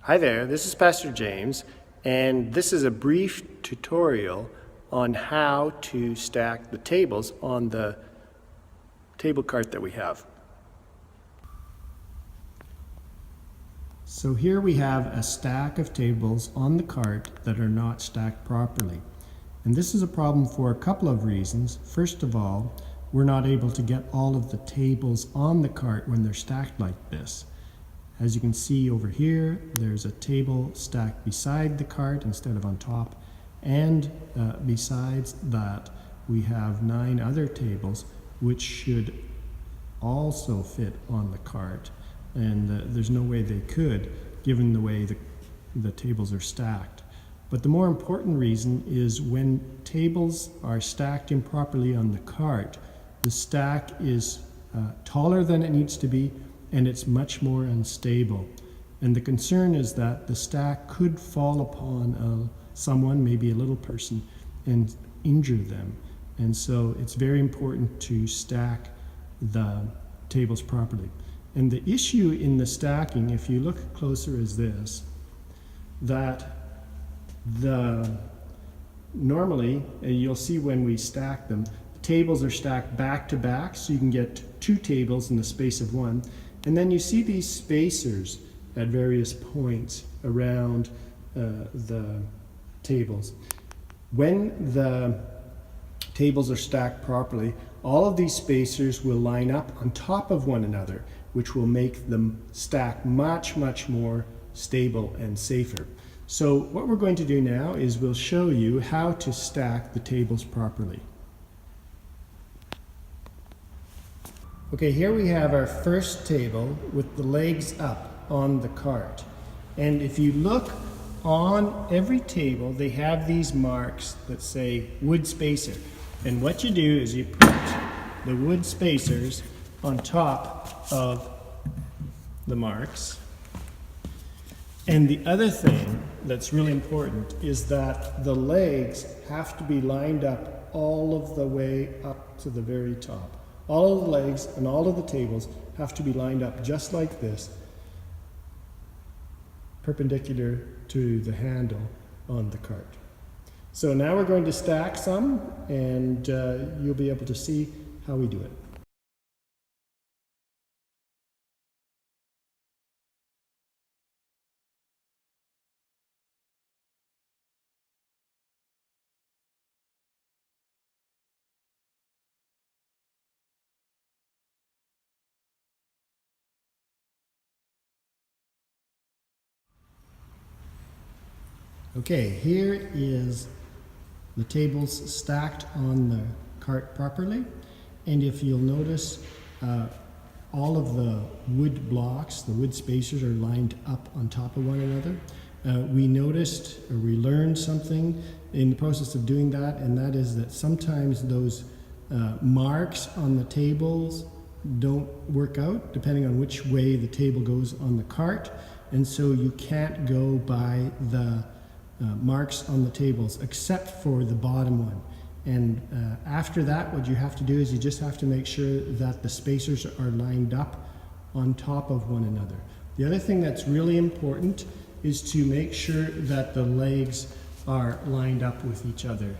Hi there, this is Pastor James, and this is a brief tutorial on how to stack the tables on the table cart that we have. So here we have a stack of tables on the cart that are not stacked properly. And this is a problem for a couple of reasons. First of all, we're not able to get all of the tables on the cart when they're stacked like this. As you can see over here, there's a table stacked beside the cart instead of on top. And besides that, we have 9 other tables which should also fit on the cart. And there's no way they could, given the way the tables are stacked. But the more important reason is when tables are stacked improperly on the cart, the stack is taller than it needs to be, and it's much more unstable. And the concern is that the stack could fall upon someone, maybe a little person, and injure them. And so it's very important to stack the tables properly. And the issue in the stacking, if you look closer, is this, that normally, you'll see when we stack them, the tables are stacked back to back, so you can get 2 tables in the space of 1. And then you see these spacers at various points around the tables. When the tables are stacked properly, all of these spacers will line up on top of one another, which will make them stack much, much more stable and safer. So what we're going to do now is we'll show you how to stack the tables properly. Okay, here we have our first table with the legs up on the cart. And if you look on every table, they have these marks that say wood spacer. And what you do is you put the wood spacers on top of the marks. And the other thing that's really important is that the legs have to be lined up all of the way up to the very top. All of the legs and all of the tables have to be lined up just like this, perpendicular to the handle on the cart. So now we're going to stack some, and you'll be able to see how we do it. Okay, here is the tables stacked on the cart properly, and if you'll notice, all of the wood blocks, the wood spacers, are lined up on top of one another. We noticed, or we learned something in the process of doing that, and that is that sometimes those marks on the tables don't work out depending on which way the table goes on the cart, and so you can't go by the marks on the tables except for the bottom one. And after that, what you have to do is you just have to make sure that the spacers are lined up on top of one another. The other thing that's really important is to make sure that the legs are lined up with each other.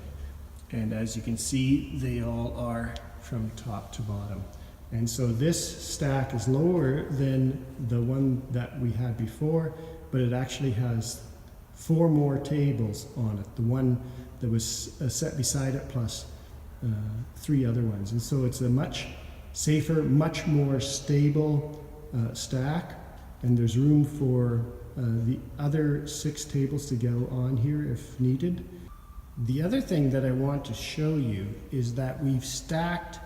And as you can see, they all are from top to bottom. And so this stack is lower than the one that we had before, but it actually has 4 more tables on it, the one that was set beside it plus 3 other ones. And so it's a much safer, much more stable stack, and there's room for the other 6 tables to go on here if needed. The other thing that I want to show you is that we've stacked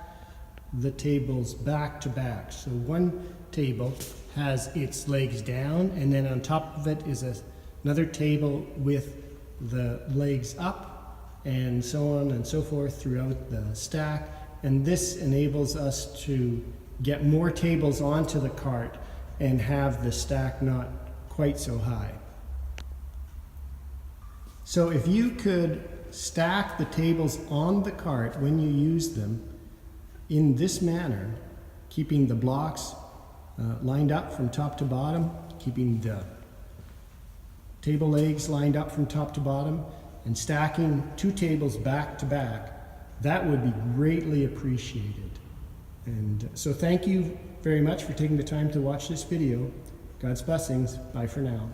the tables back to back. So one table has its legs down, and then on top of it is another table with the legs up, and so on and so forth throughout the stack. And this enables us to get more tables onto the cart and have the stack not quite so high. So if you could stack the tables on the cart when you use them in this manner, keeping the blocks lined up from top to bottom, keeping the table legs lined up from top to bottom and stacking 2 tables back to back, that would be greatly appreciated. And so thank you very much for taking the time to watch this video. God's blessings. Bye for now.